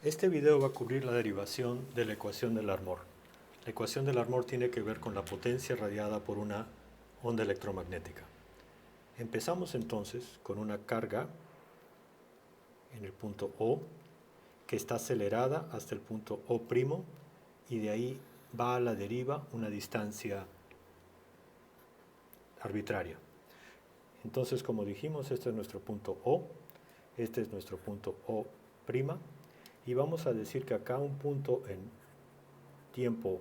Este video va a cubrir la derivación de la ecuación de Larmor. La ecuación de Larmor tiene que ver con la potencia radiada por una onda electromagnética. Empezamos entonces con una carga en el punto O que está acelerada hasta el punto O' y de ahí va a la deriva una distancia arbitraria. Entonces, como dijimos, este es nuestro punto O, este es nuestro punto O', y vamos a decir que acá un punto en tiempo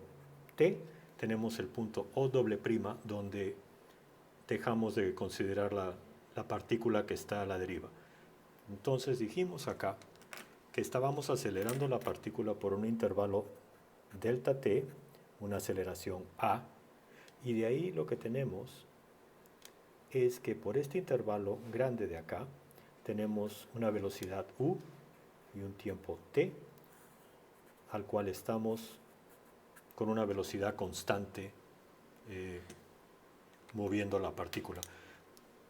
t tenemos el punto O', donde dejamos de considerar la partícula que está a la deriva. Entonces dijimos acá que estábamos acelerando la partícula por un intervalo delta t, una aceleración a, y de ahí lo que tenemos es que por este intervalo grande de acá tenemos una velocidad u y un tiempo t, al cual estamos con una velocidad constante moviendo la partícula.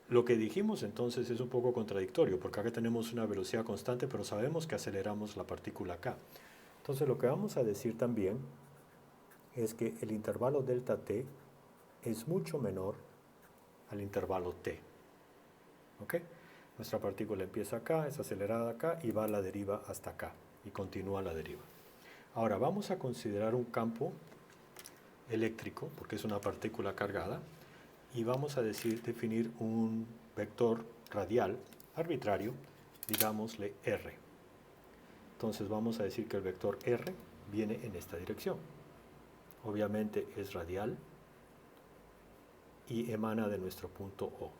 Lo que dijimos entonces es un poco contradictorio, porque acá tenemos una velocidad constante, pero sabemos que aceleramos la partícula acá. Entonces lo que vamos a decir también es que el intervalo delta t es mucho menor al intervalo t. ¿Ok? Nuestra partícula empieza acá, es acelerada acá y va a la deriva hasta acá y continúa la deriva. Ahora vamos a considerar un campo eléctrico, porque es una partícula cargada, y vamos a definir un vector radial arbitrario, digámosle r. Entonces vamos a decir que el vector r viene en esta dirección. Obviamente es radial y emana de nuestro punto O.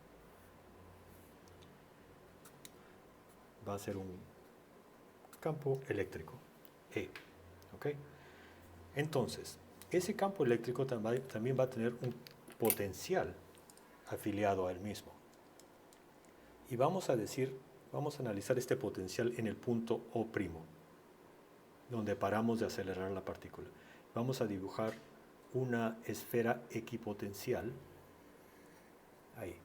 Va a ser un campo eléctrico, E. ¿Ok? Entonces, ese campo eléctrico también va a tener un potencial afiliado a él mismo. Y vamos a analizar este potencial en el punto O', donde paramos de acelerar la partícula. Vamos a dibujar una esfera equipotencial ahí.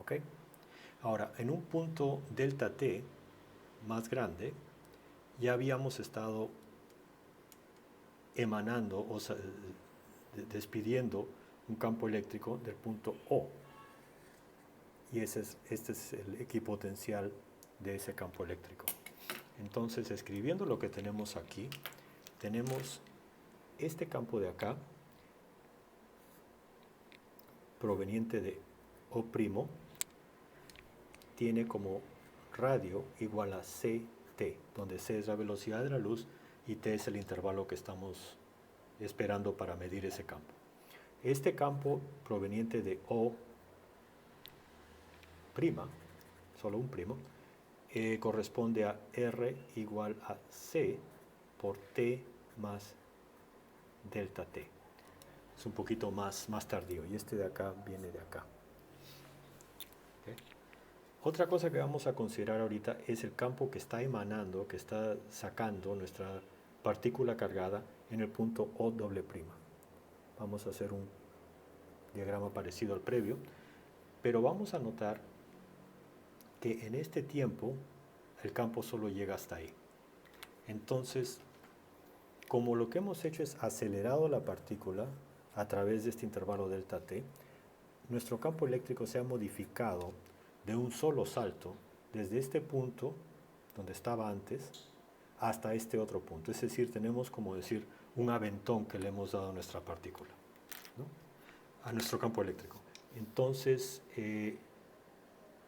¿Ok? Ahora, en un punto delta t más grande, ya habíamos estado emanando, o sea, despidiendo un campo eléctrico del punto O. Y este es el equipotencial de ese campo eléctrico. Entonces, escribiendo lo que tenemos aquí, tenemos este campo de acá, proveniente de O', tiene como radio igual a ct, donde c es la velocidad de la luz y t es el intervalo que estamos esperando para medir ese campo. Este campo proveniente de O', solo un primo, corresponde a R igual a C por T más delta T. Es un poquito más tardío y este de acá viene de acá. ¿Okay? Otra cosa que vamos a considerar ahorita es el campo que está emanando, que está sacando nuestra partícula cargada en el punto O'. Vamos a hacer un diagrama parecido al previo, pero vamos a notar que en este tiempo el campo solo llega hasta ahí. Entonces, como lo que hemos hecho es acelerado la partícula a través de este intervalo delta t, nuestro campo eléctrico se ha modificado de un solo salto desde este punto donde estaba antes hasta este otro punto. Es decir, tenemos como decir un aventón que le hemos dado a nuestra partícula, ¿no? A nuestro campo eléctrico. Entonces,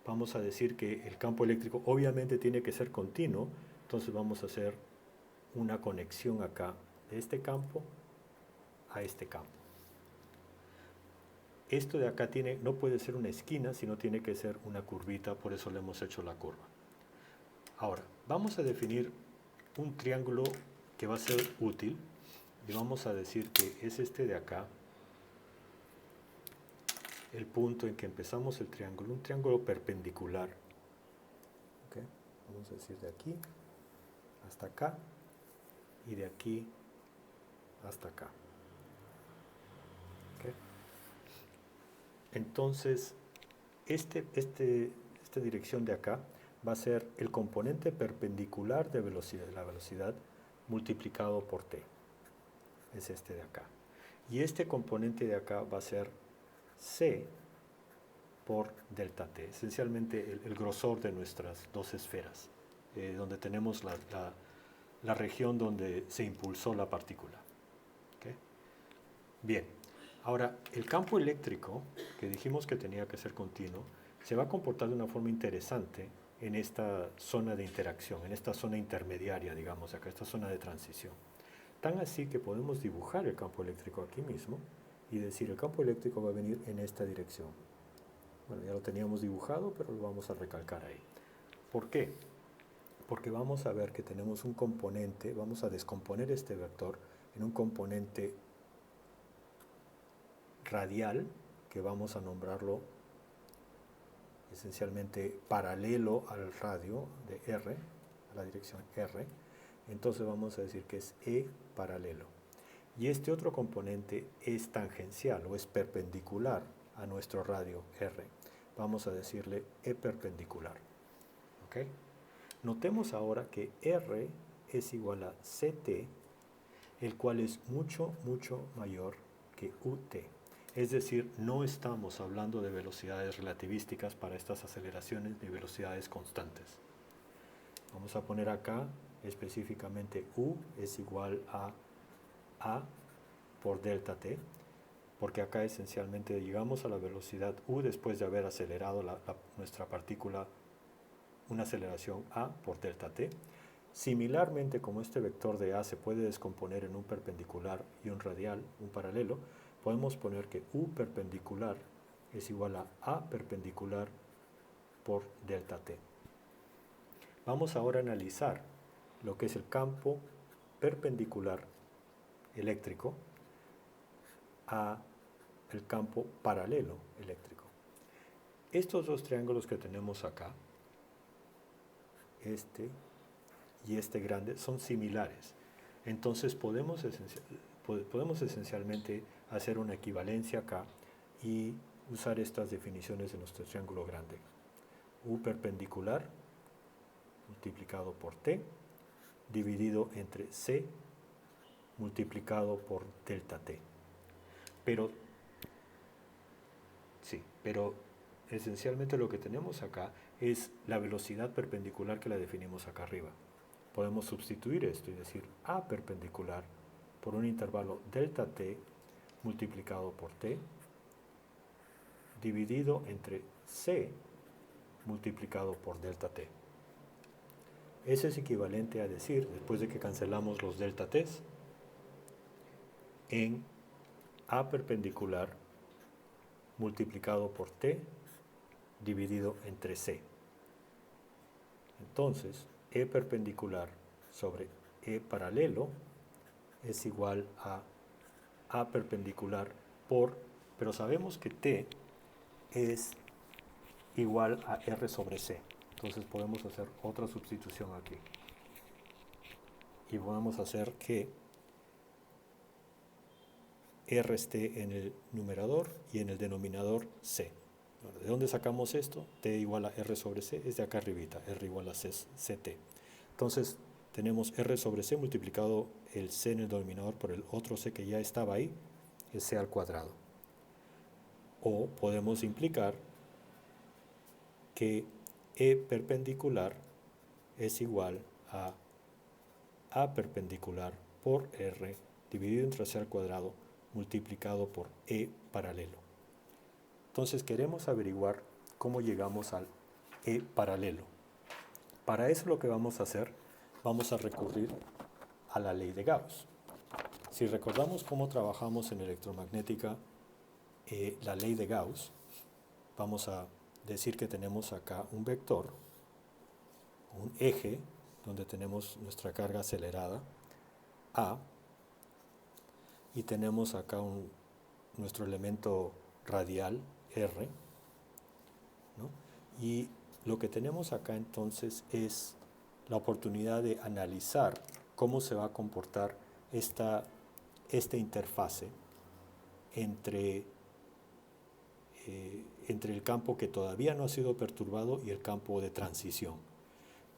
vamos a decir que el campo eléctrico obviamente tiene que ser continuo, entonces vamos a hacer una conexión acá de este campo a este campo. Esto de acá no puede ser una esquina, sino tiene que ser una curvita, por eso le hemos hecho la curva. Ahora, vamos a definir un triángulo que va a ser útil y vamos a decir que es este de acá, el punto en que empezamos el triángulo, un triángulo perpendicular. ¿Okay? Vamos a decir de aquí hasta acá y de aquí hasta acá. ¿Okay? Entonces, esta dirección de acá va a ser el componente perpendicular de la velocidad multiplicado por t. Es este de acá. Y este componente de acá va a ser c por delta t, esencialmente el grosor de nuestras dos esferas, donde tenemos la región donde se impulsó la partícula. ¿Okay? Bien, ahora el campo eléctrico, que dijimos que tenía que ser continuo, se va a comportar de una forma interesante en esta zona de interacción, en esta zona intermediaria, digamos, acá, esta zona de transición. Tan así que podemos dibujar el campo eléctrico aquí mismo y decir el campo eléctrico va a venir en esta dirección. Bueno, ya lo teníamos dibujado, pero lo vamos a recalcar ahí. ¿Por qué? Porque vamos a ver que tenemos un componente, vamos a descomponer este vector en un componente radial, que vamos a nombrarlo esencialmente paralelo al radio de R, a la dirección R. Entonces vamos a decir que es E paralelo. Y este otro componente es tangencial o es perpendicular a nuestro radio R. Vamos a decirle E perpendicular. ¿Okay? Notemos ahora que R es igual a CT, el cual es mucho, mucho mayor que UT. Es decir, no estamos hablando de velocidades relativísticas para estas aceleraciones ni velocidades constantes. Vamos a poner acá específicamente U es igual a por delta t, porque acá esencialmente llegamos a la velocidad U después de haber acelerado nuestra partícula una aceleración a por delta t. Similarmente, como este vector de A se puede descomponer en un perpendicular y un radial, un paralelo, podemos poner que U perpendicular es igual a perpendicular por delta t. Vamos ahora a analizar lo que es el campo perpendicular eléctrico a el campo paralelo eléctrico. Estos dos triángulos que tenemos acá, este y este grande, son similares. Entonces podemos esencialmente hacer una equivalencia acá y usar estas definiciones de nuestro triángulo grande. U perpendicular multiplicado por t dividido entre c multiplicado por delta t. Pero esencialmente lo que tenemos acá es la velocidad perpendicular que la definimos acá arriba. Podemos sustituir esto y decir A perpendicular por un intervalo delta t multiplicado por t dividido entre c multiplicado por delta t. Eso es equivalente a decir, después de que cancelamos los delta t's, en A perpendicular multiplicado por t dividido entre c. Entonces, E perpendicular sobre E paralelo es igual a perpendicular por, pero sabemos que t es igual a r sobre c. Entonces podemos hacer otra sustitución aquí. Y podemos hacer que r esté en el numerador y en el denominador c. ¿De dónde sacamos esto? T igual a R sobre C, es de acá arribita, R igual a CT. Entonces tenemos R sobre C multiplicado el C en el denominador por el otro C que ya estaba ahí, es C al cuadrado. O podemos implicar que E perpendicular es igual a perpendicular por R dividido entre C al cuadrado multiplicado por E paralelo. Entonces queremos averiguar cómo llegamos al E paralelo. Para eso lo que vamos a hacer, vamos a recurrir a la ley de Gauss. Si recordamos cómo trabajamos en electromagnética la ley de Gauss, vamos a decir que tenemos acá un vector, un eje, donde tenemos nuestra carga acelerada, A, y tenemos acá nuestro elemento radial, R, ¿no? Y lo que tenemos acá entonces es la oportunidad de analizar cómo se va a comportar esta interfase entre el campo que todavía no ha sido perturbado y el campo de transición.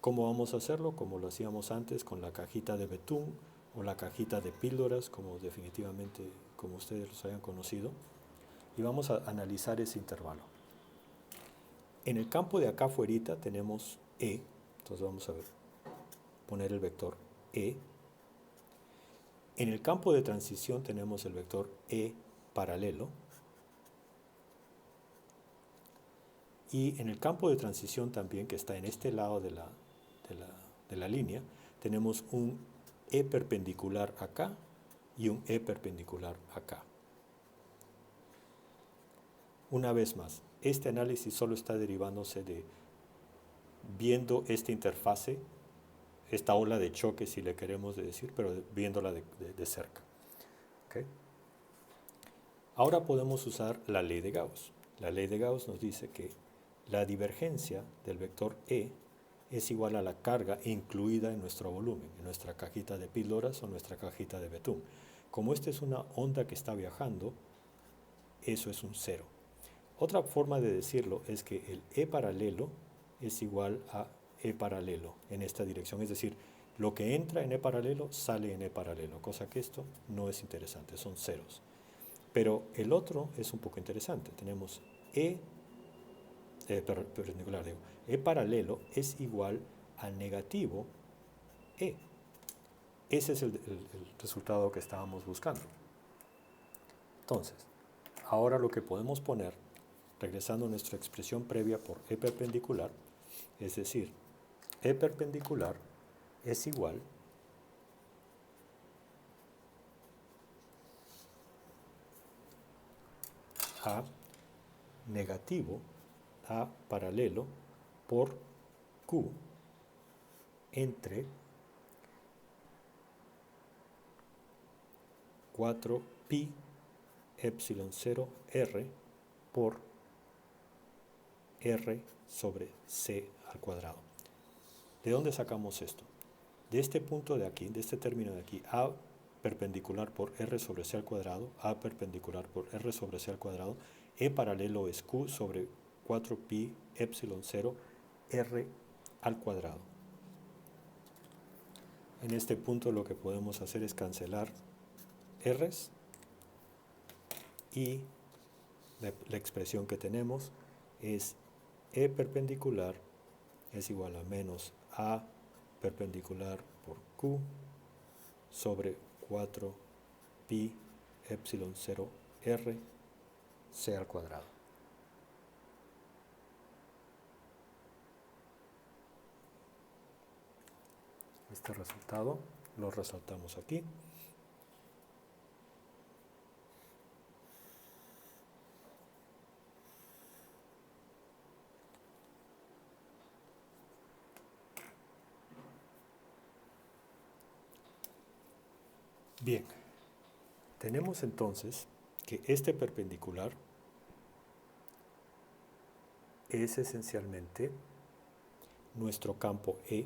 ¿Cómo vamos a hacerlo? Como lo hacíamos antes con la cajita de betún o la cajita de píldoras, como definitivamente como ustedes los hayan conocido. Y vamos a analizar ese intervalo. En el campo de acá afuera tenemos E, entonces vamos a poner el vector E. En el campo de transición tenemos el vector E paralelo. Y en el campo de transición también, que está en este lado de la línea, tenemos un E perpendicular acá y un E perpendicular acá. Una vez más, este análisis solo está derivándose de viendo esta interfase, esta ola de choque, si le queremos decir, pero viéndola de cerca. ¿Okay? Ahora podemos usar la ley de Gauss. La ley de Gauss nos dice que la divergencia del vector E es igual a la carga incluida en nuestro volumen, en nuestra cajita de píldoras o nuestra cajita de betún. Como esta es una onda que está viajando, eso es un cero. Otra forma de decirlo es que el E paralelo es igual a E paralelo en esta dirección, es decir, lo que entra en E paralelo sale en E paralelo, cosa que esto no es interesante, son ceros. Pero el otro es un poco interesante, tenemos perpendicular, digo, E paralelo es igual a negativo E. Ese es el resultado que estábamos buscando. Entonces, ahora lo que podemos poner, regresando a nuestra expresión previa por E perpendicular, es decir, E perpendicular es igual a negativo A paralelo por Q entre 4 pi epsilon 0 R por R sobre C al cuadrado. ¿De dónde sacamos esto? De este punto de aquí, de este término de aquí, A perpendicular por R sobre C al cuadrado, A perpendicular por R sobre C al cuadrado, E paralelo es Q sobre 4 pi epsilon 0 R al cuadrado. En este punto lo que podemos hacer es cancelar R's y la expresión que tenemos es E perpendicular es igual a menos A perpendicular por Q sobre 4 pi epsilon 0 R C al cuadrado. Este resultado lo resaltamos aquí. Bien, tenemos entonces que este perpendicular es esencialmente nuestro campo E,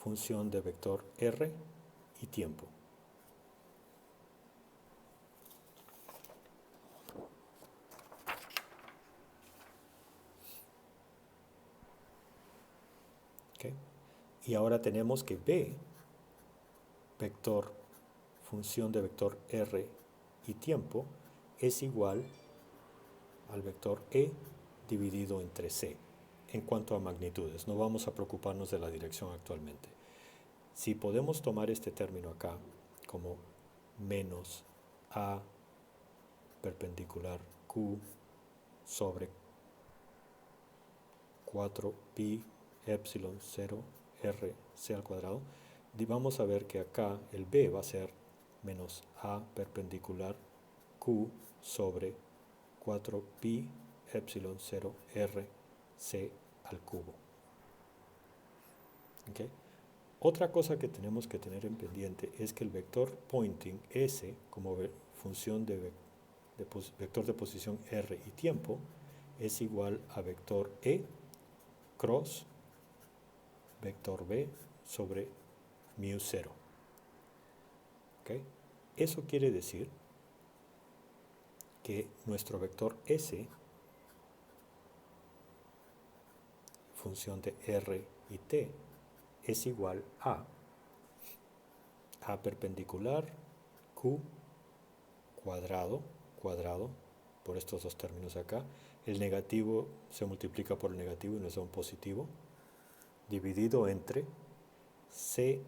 función de vector R y tiempo. ¿Okay? Y ahora tenemos que B, vector, función de vector R y tiempo, es igual al vector E dividido entre C. En cuanto a magnitudes, no vamos a preocuparnos de la dirección actualmente. Si podemos tomar este término acá como menos A perpendicular Q sobre 4 pi epsilon 0 R C al cuadrado, vamos a ver que acá el B va a ser menos A perpendicular Q sobre 4 pi epsilon 0 R C al cubo. ¿Okay? Otra cosa que tenemos que tener en pendiente es que el vector pointing S, como función de vector de posición R y tiempo, es igual a vector E cross vector B sobre mu 0. ¿Okay? Eso quiere decir que nuestro vector S, función de r y t es igual a perpendicular q cuadrado, por estos dos términos acá. El negativo se multiplica por el negativo y nos da un positivo, dividido entre c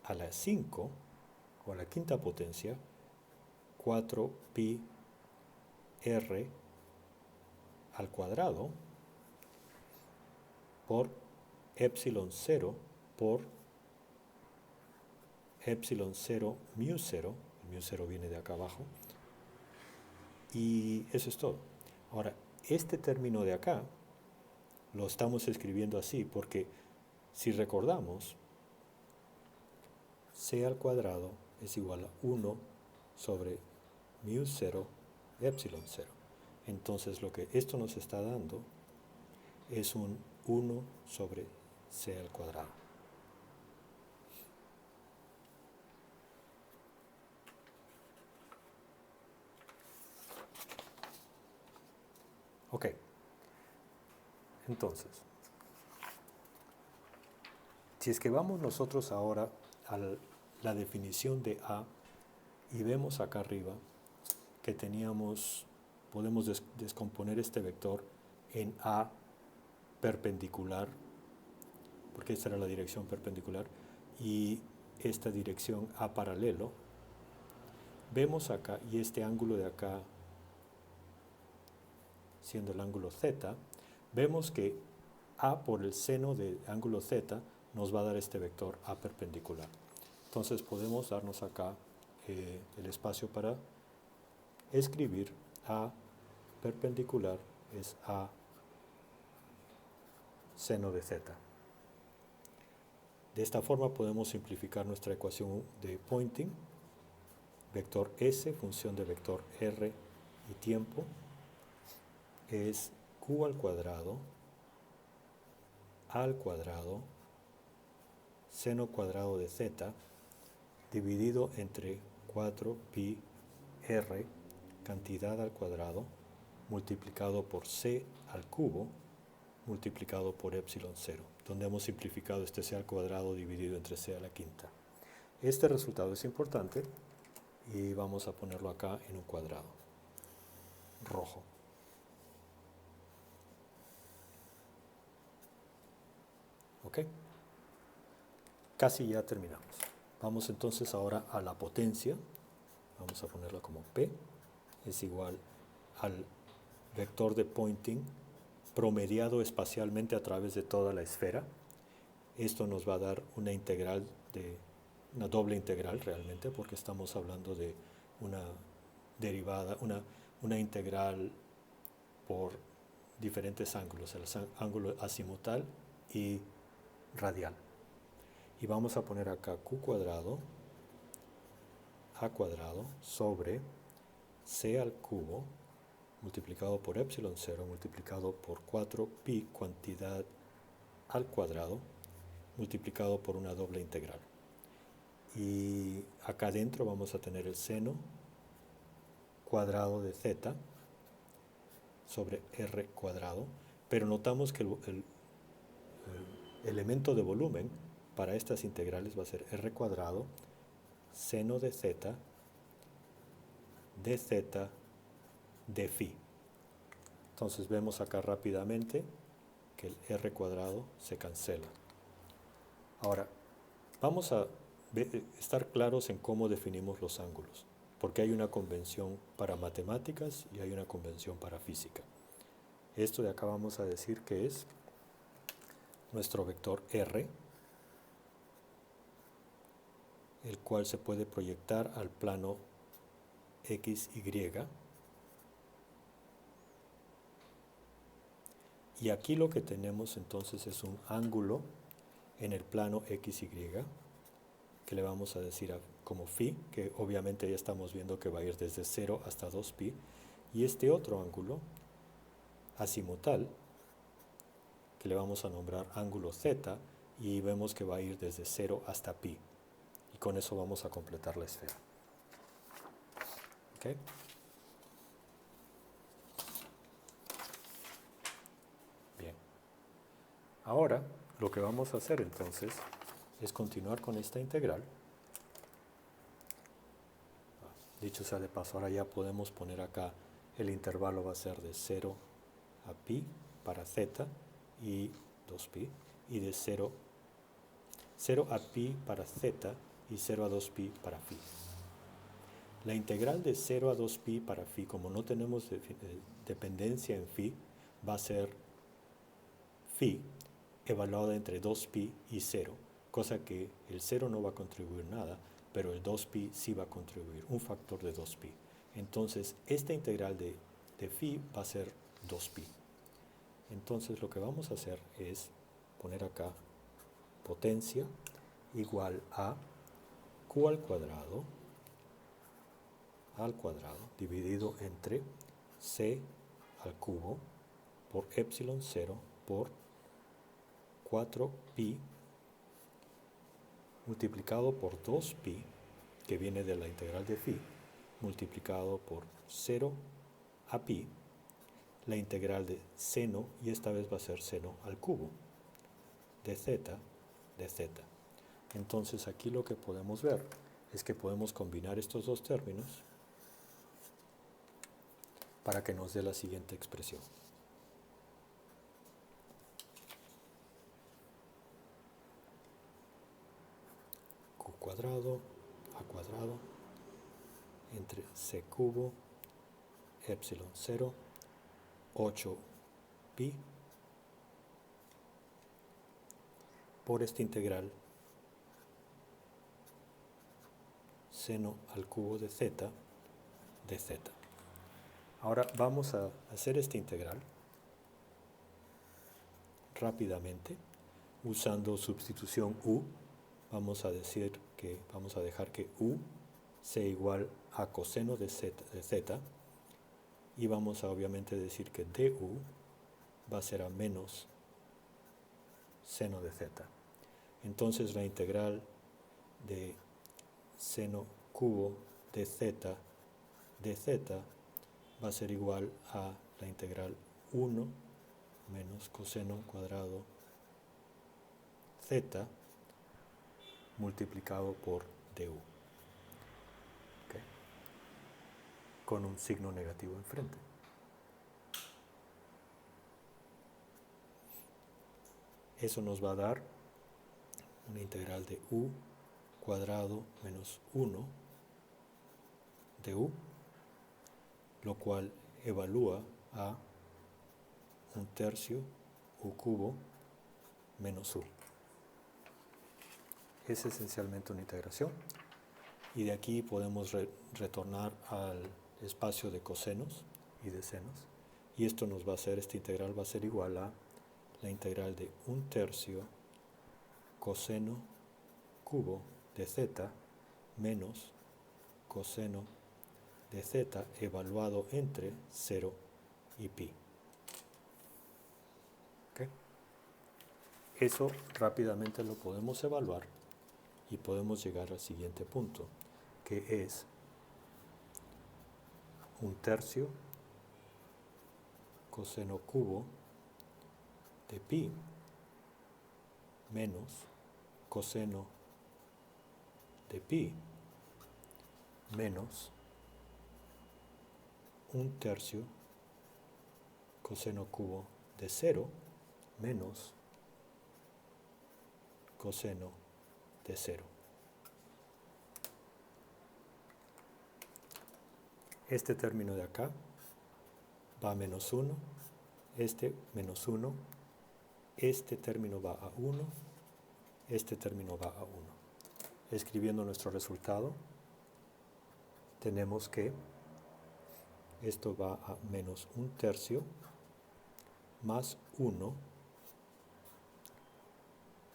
a la 5, o a la quinta potencia, 4pi r al cuadrado, por epsilon 0 por epsilon 0 mu 0, el mu 0 viene de acá abajo, y eso es todo. Ahora, este término de acá lo estamos escribiendo así porque, si recordamos, c al cuadrado es igual a 1 sobre mu 0 epsilon 0. Entonces lo que esto nos está dando es un 1 sobre c al cuadrado. Ok, entonces, si es que vamos nosotros ahora a la definición de A y vemos acá arriba que podemos descomponer este vector en A perpendicular, porque esta era la dirección perpendicular, y esta dirección A paralelo, vemos acá, y este ángulo de acá siendo el ángulo θ, vemos que A por el seno del ángulo θ nos va a dar este vector A perpendicular. Entonces podemos darnos acá el espacio para escribir A perpendicular es A seno de θ. De esta forma podemos simplificar nuestra ecuación de Poynting. Vector S, función de vector R y tiempo, es Q al cuadrado, seno cuadrado de θ, dividido entre 4pi r, cantidad al cuadrado, multiplicado por c al cubo, multiplicado por epsilon 0, donde hemos simplificado este c al cuadrado dividido entre c a la quinta. Este resultado es importante y vamos a ponerlo acá en un cuadrado rojo. ¿Ok? Casi ya terminamos. Vamos entonces ahora a la potencia. Vamos a ponerla como P. Es igual al vector de Poynting promediado espacialmente a través de toda la esfera. Esto nos va a dar una integral una doble integral realmente, porque estamos hablando de una derivada, una integral por diferentes ángulos, el ángulo azimutal y radial. Y vamos a poner acá Q cuadrado, A cuadrado, sobre C al cubo, multiplicado por epsilon 0, multiplicado por 4pi cuantidad al cuadrado, multiplicado por una doble integral. Y acá adentro vamos a tener el seno cuadrado de θ sobre r cuadrado, pero notamos que el elemento de volumen para estas integrales va a ser r cuadrado seno de θ de phi. Entonces vemos acá rápidamente que el r cuadrado se cancela. Ahora, vamos a estar claros en cómo definimos los ángulos, porque hay una convención para matemáticas y hay una convención para física. Esto de acá vamos a decir que es nuestro vector R, el cual se puede proyectar al plano XY. Y aquí lo que tenemos entonces es un ángulo en el plano XY, que le vamos a decir como phi, que obviamente ya estamos viendo que va a ir desde 0 hasta 2pi, y este otro ángulo azimutal, que le vamos a nombrar ángulo θ, y vemos que va a ir desde 0 hasta pi, y con eso vamos a completar la esfera. ¿Okay? Bien. Ahora, lo que vamos a hacer entonces es continuar con esta integral. Dicho sea de paso, ahora ya podemos poner acá el intervalo va a ser de 0 a pi para z y 2pi, y de 0 a pi para z y 0 a 2pi para phi. La integral de 0 a 2pi para phi, como no tenemos dependencia en phi, va a ser phi evaluada entre 2pi y 0, cosa que el 0 no va a contribuir nada, pero el 2pi sí va a contribuir, un factor de 2pi. Entonces, esta integral de phi va a ser 2pi. Entonces, lo que vamos a hacer es poner acá potencia igual a q al cuadrado dividido entre c al cubo por epsilon 0 por 4pi multiplicado por 2pi, que viene de la integral de phi, multiplicado por 0 a pi, la integral de seno, y esta vez va a ser seno al cubo, de z. Entonces aquí lo que podemos ver es que podemos combinar estos dos términos para que nos dé la siguiente expresión. Q cuadrado a cuadrado entre c cubo epsilon 0 8pi por esta integral seno al cubo de z. Ahora vamos a hacer esta integral rápidamente usando sustitución u. Vamos a dejar que u sea igual a coseno de z, y vamos a obviamente decir que du va a ser a menos seno de z. Entonces la integral de seno cubo de z va a ser igual a la integral 1 menos coseno cuadrado z multiplicado por du, ¿okay? Con un signo negativo enfrente. Eso nos va a dar una integral de u cuadrado menos 1 de u, lo cual evalúa a 1/3 u cubo menos u. Es esencialmente una integración, y de aquí podemos retornar al espacio de cosenos y de senos, y esto nos va a hacer, esta integral va a ser igual a la integral de 1/3 coseno cubo de z menos coseno de z evaluado entre 0 y pi. ¿Okay? Eso rápidamente lo podemos evaluar y podemos llegar al siguiente punto, que es 1/3 coseno cubo de pi menos coseno de pi menos 1/3 coseno cubo de 0 menos coseno de 0. Este término de acá va a menos 1, este menos 1, este término va a 1, este término va a 1. Escribiendo nuestro resultado, tenemos que esto va a menos 1/3 más 1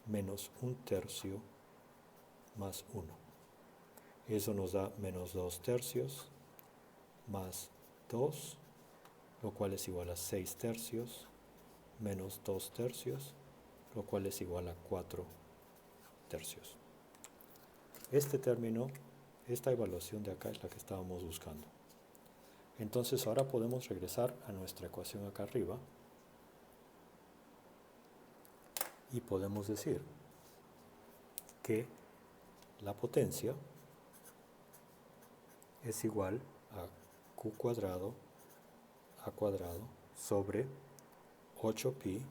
menos 1/3 más 1. Eso nos da menos 2/3 más 2, lo cual es igual a 6/3 menos 2/3, lo cual es igual a 4/3. Este término, esta evaluación de acá es la que estábamos buscando. Entonces ahora podemos regresar a nuestra ecuación acá arriba y podemos decir que la potencia es igual a Q cuadrado A cuadrado sobre 8pi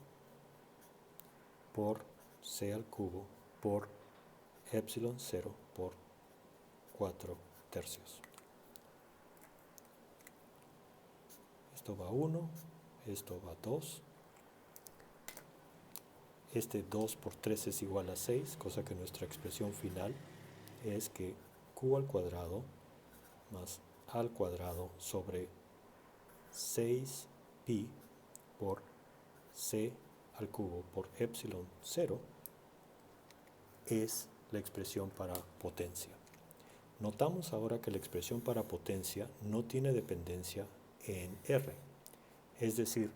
por C al cubo por epsilon 0 por 4/3. Esto va a 1, esto va a 2. Este 2 por 3 es igual a 6, cosa que nuestra expresión final es que Q al cuadrado más A al cuadrado sobre 6pi por C al cubo por epsilon 0 es la expresión para potencia. Notamos ahora que la expresión para potencia no tiene dependencia en R. Es decir,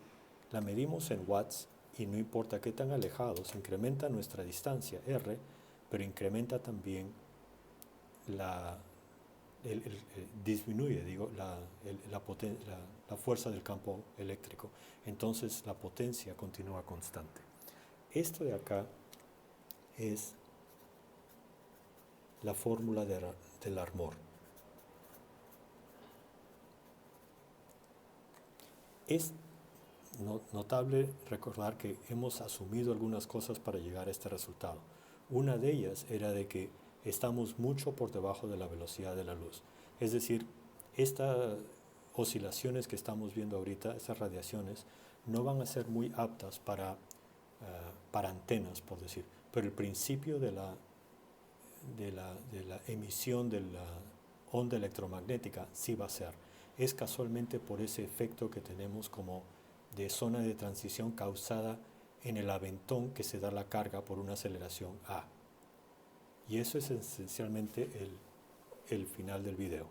la medimos en watts y no importa qué tan alejados, incrementa nuestra distancia R, pero incrementa también disminuye la fuerza del campo eléctrico. Entonces la potencia continúa constante. Esto de acá es la fórmula del Larmor. Es notable recordar que hemos asumido algunas cosas para llegar a este resultado. Una de ellas era de que estamos mucho por debajo de la velocidad de la luz. Es decir, estas oscilaciones que estamos viendo ahorita, estas radiaciones, no van a ser muy aptas para antenas, por decir. Pero el principio de la emisión de la onda electromagnética sí va a ser. Es casualmente por ese efecto que tenemos como de zona de transición causada en el aventón que se da la carga por una aceleración A. Y eso es esencialmente el final del video.